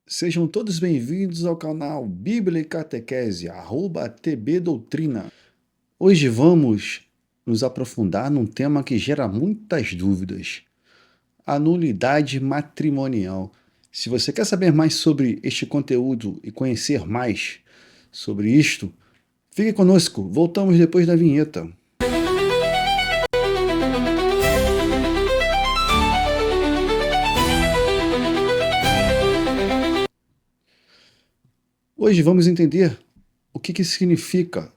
Sejam todos bem-vindos ao canal Bíblia e Catequese, @TB Doutrina. Hoje vamos nos aprofundar num tema que gera muitas dúvidas: a nulidade matrimonial. Se você quer saber mais sobre este conteúdo e conhecer mais sobre isto, fique conosco, voltamos depois da vinheta. Hoje vamos entender o que significa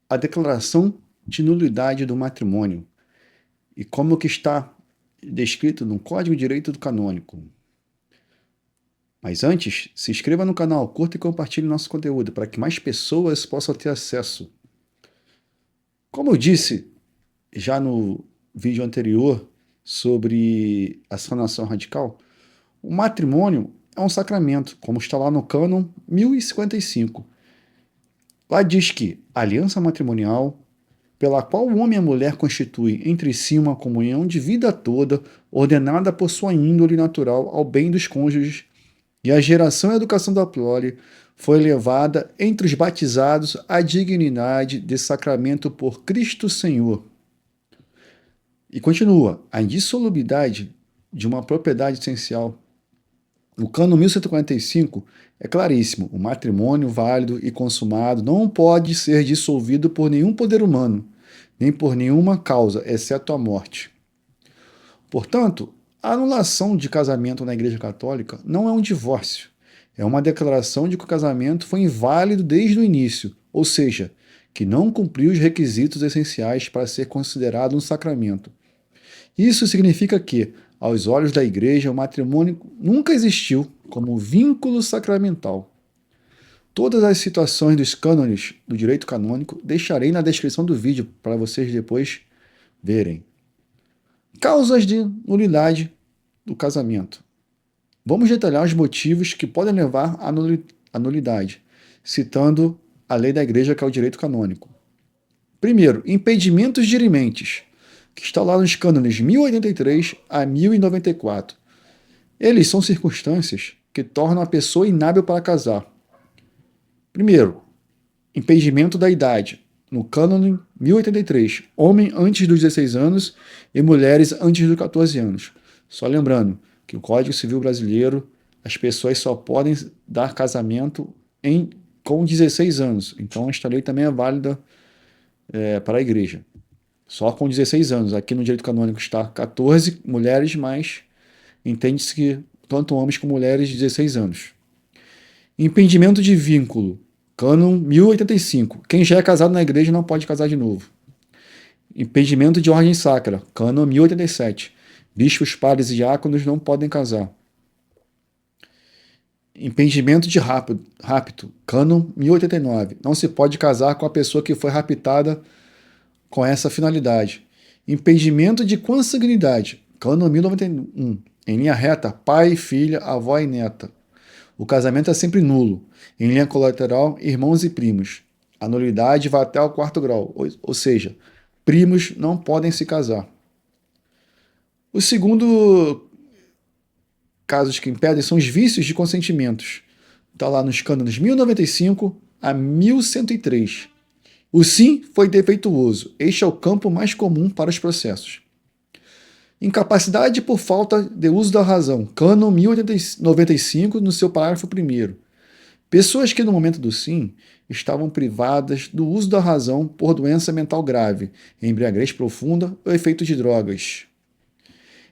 a declaração de nulidade do matrimônio e como que está descrito no Código de Direito do Canônico. Mas antes, se inscreva no canal, curta e compartilhe nosso conteúdo para que mais pessoas possam ter acesso. Como eu disse já no vídeo anterior sobre a sanação radical, o matrimônio é um sacramento, como está lá no cânon 1055. Lá diz que a aliança matrimonial, pela qual o homem e a mulher constituem entre si uma comunhão de vida toda, ordenada por sua índole natural ao bem dos cônjuges, e a geração e a educação da prole, foi levada entre os batizados à dignidade de sacramento por Cristo Senhor. E continua, a indissolubilidade de uma propriedade essencial. O cânon 1145 é claríssimo: o matrimônio válido e consumado não pode ser dissolvido por nenhum poder humano, nem por nenhuma causa, exceto a morte. Portanto, a anulação de casamento na Igreja Católica não é um divórcio, é uma declaração de que o casamento foi inválido desde o início, ou seja, que não cumpriu os requisitos essenciais para ser considerado um sacramento. Isso significa que, aos olhos da Igreja, o matrimônio nunca existiu como vínculo sacramental. Todas as situações dos cânones do direito canônico deixarei na descrição do vídeo para vocês depois verem. Causas de nulidade do casamento. Vamos detalhar os motivos que podem levar à nulidade, citando a lei da Igreja, que é o direito canônico. Primeiro, impedimentos dirimentes, que está lá nos cânones 1083 a 1094. Eles são circunstâncias que tornam a pessoa inábil para casar. Primeiro, impedimento da idade. No cânone 1083, homem antes dos 16 anos e mulheres antes dos 14 anos. Só lembrando que o Código Civil Brasileiro, as pessoas só podem dar casamento com 16 anos. Então, esta lei também é válida para a Igreja. Só com 16 anos. Aqui no direito canônico está 14 mulheres, mas entende-se que tanto homens como mulheres de 16 anos. Impedimento de vínculo. Cânon 1085. Quem já é casado na igreja não pode casar de novo. Impedimento de ordem sacra. Cânon 1087. Bispos, padres e diáconos não podem casar. Impedimento de rapto. Cânon 1089. Não se pode casar com a pessoa que foi raptada com essa finalidade. Impedimento de consanguinidade. Cânon 1091. Em linha reta, pai, filha, avó e neta. O casamento é sempre nulo. Em linha colateral, irmãos e primos. A nulidade vai até o 4º grau, ou seja, primos não podem se casar. O segundo casos que impedem são os vícios de consentimentos. Está lá nos cânones 1095 a 1103. O sim foi defeituoso. Este é o campo mais comum para os processos. Incapacidade por falta de uso da razão. Cânon 1095, no seu parágrafo 1º. Pessoas que no momento do sim estavam privadas do uso da razão por doença mental grave, embriaguez profunda ou efeito de drogas.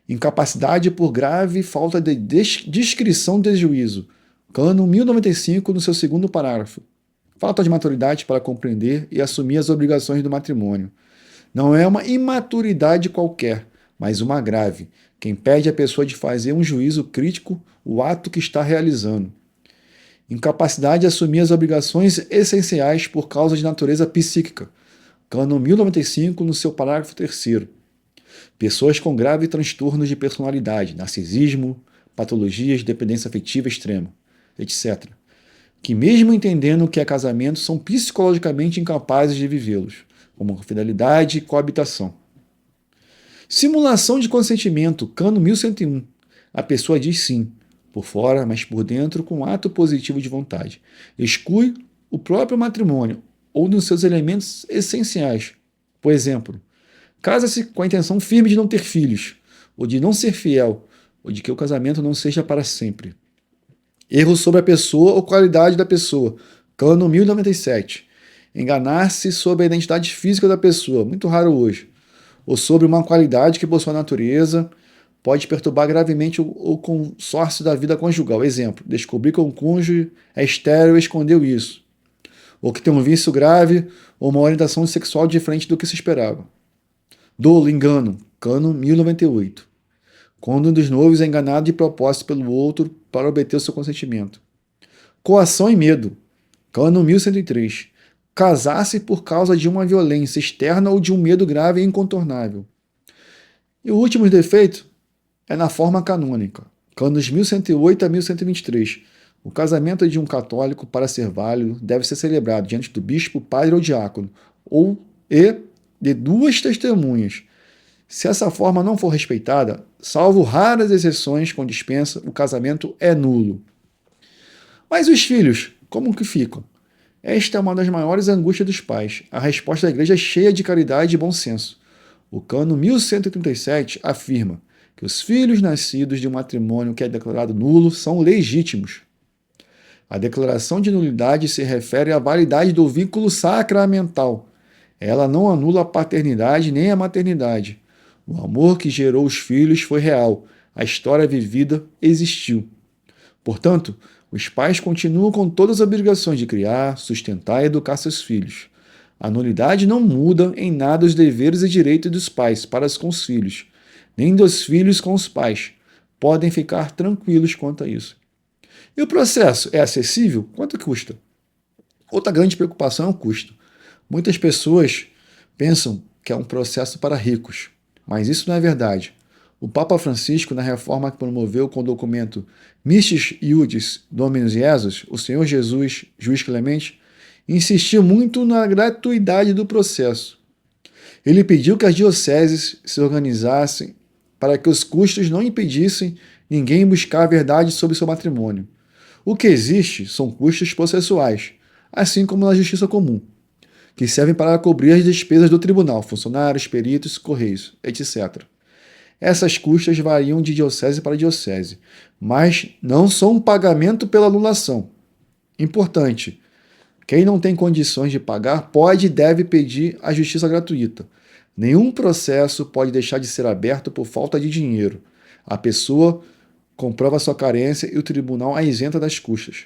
Incapacidade por grave falta de discrição de juízo. Cânon 1095, no seu 2º parágrafo. Falta de maturidade para compreender e assumir as obrigações do matrimônio. Não é uma imaturidade qualquer, mas uma grave, que impede a pessoa de fazer um juízo crítico o ato que está realizando. Incapacidade de assumir as obrigações essenciais por causa de natureza psíquica. Cânon 1095, no seu parágrafo 3º. Pessoas com grave transtornos de personalidade, narcisismo, patologias de dependência afetiva extrema, etc., que mesmo entendendo o que é casamento, são psicologicamente incapazes de vivê-los, como fidelidade e coabitação. Simulação de consentimento, cânon 1101. A pessoa diz sim, por fora, mas por dentro, com um ato positivo de vontade. Exclui o próprio matrimônio ou dos seus elementos essenciais. Por exemplo, casa-se com a intenção firme de não ter filhos, ou de não ser fiel, ou de que o casamento não seja para sempre. Erro sobre a pessoa ou qualidade da pessoa. Cano 1097. Enganar-se sobre a identidade física da pessoa, muito raro hoje, ou sobre uma qualidade que possui a natureza, pode perturbar gravemente o consórcio da vida conjugal. Exemplo, descobrir que o cônjuge é estéril e escondeu isso, ou que tem um vício grave ou uma orientação sexual diferente do que se esperava. Dolo, engano, cano 1098. Quando um dos noivos é enganado de propósito pelo outro para obter o seu consentimento. Coação e medo, cano 1103. Casar-se por causa de uma violência externa ou de um medo grave e incontornável. E o último defeito é na forma canônica, canos 1108 a 1123. O casamento de um católico, para ser válido, deve ser celebrado diante do bispo, padre ou diácono, e de duas testemunhas. Se essa forma não for respeitada, salvo raras exceções com dispensa, o casamento é nulo. Mas os filhos, como que ficam? Esta é uma das maiores angústias dos pais. A resposta da igreja é cheia de caridade e bom senso. O cano 1137 afirma que os filhos nascidos de um matrimônio que é declarado nulo são legítimos. A declaração de nulidade se refere à validade do vínculo sacramental. Ela não anula a paternidade nem a maternidade. O amor que gerou os filhos foi real. A história vivida existiu. Portanto, os pais continuam com todas as obrigações de criar, sustentar e educar seus filhos. A nulidade não muda em nada os deveres e direitos dos pais para com os filhos, nem dos filhos com os pais. Podem ficar tranquilos quanto a isso. E o processo é acessível? Quanto custa? Outra grande preocupação é o custo. Muitas pessoas pensam que é um processo para ricos, mas isso não é verdade. O Papa Francisco, na reforma que promoveu com o documento Mistis Iudice Dominus Jesus, o Senhor Jesus, juiz clemente, insistiu muito na gratuidade do processo. Ele pediu que as dioceses se organizassem para que os custos não impedissem ninguém buscar a verdade sobre seu matrimônio. O que existe são custos processuais, assim como na justiça comum, que servem para cobrir as despesas do tribunal, funcionários, peritos, correios, etc. Essas custas variam de diocese para diocese, mas não são um pagamento pela anulação. Importante, quem não tem condições de pagar pode e deve pedir a justiça gratuita. Nenhum processo pode deixar de ser aberto por falta de dinheiro. A pessoa comprova sua carência e o tribunal a isenta das custas.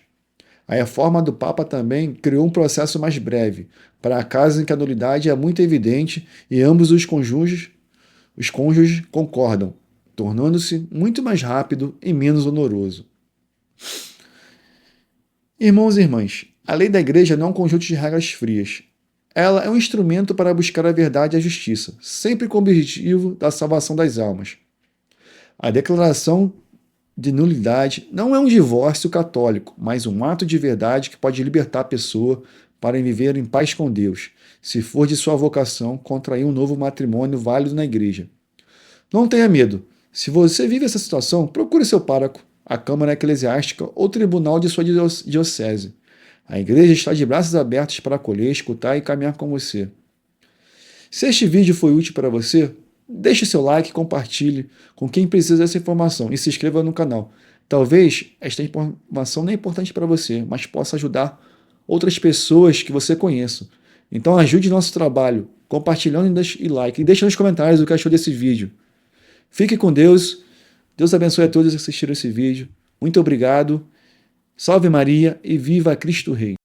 A reforma do Papa também criou um processo mais breve, para casos em que a nulidade é muito evidente e ambos os cônjuges concordam, tornando-se muito mais rápido e menos onoroso. Irmãos e irmãs, a lei da igreja não é um conjunto de regras frias. Ela é um instrumento para buscar a verdade e a justiça, sempre com o objetivo da salvação das almas. A declaração de nulidade não é um divórcio católico, mas um ato de verdade que pode libertar a pessoa para viver em paz com Deus, se for de sua vocação contrair um novo matrimônio válido na igreja. Não tenha medo. Se você vive essa situação, procure seu pároco, a Câmara Eclesiástica ou tribunal de sua diocese. A igreja está de braços abertos para acolher, escutar e caminhar com você. Se este vídeo foi útil para você, deixe seu like, compartilhe com quem precisa dessa informação e se inscreva no canal. Talvez esta informação não é importante para você, mas possa ajudar outras pessoas que você conheça. Então ajude nosso trabalho, compartilhando e like. E deixe nos comentários o que achou desse vídeo. Fique com Deus. Deus abençoe a todos que assistiram esse vídeo. Muito obrigado. Salve Maria e viva Cristo Rei.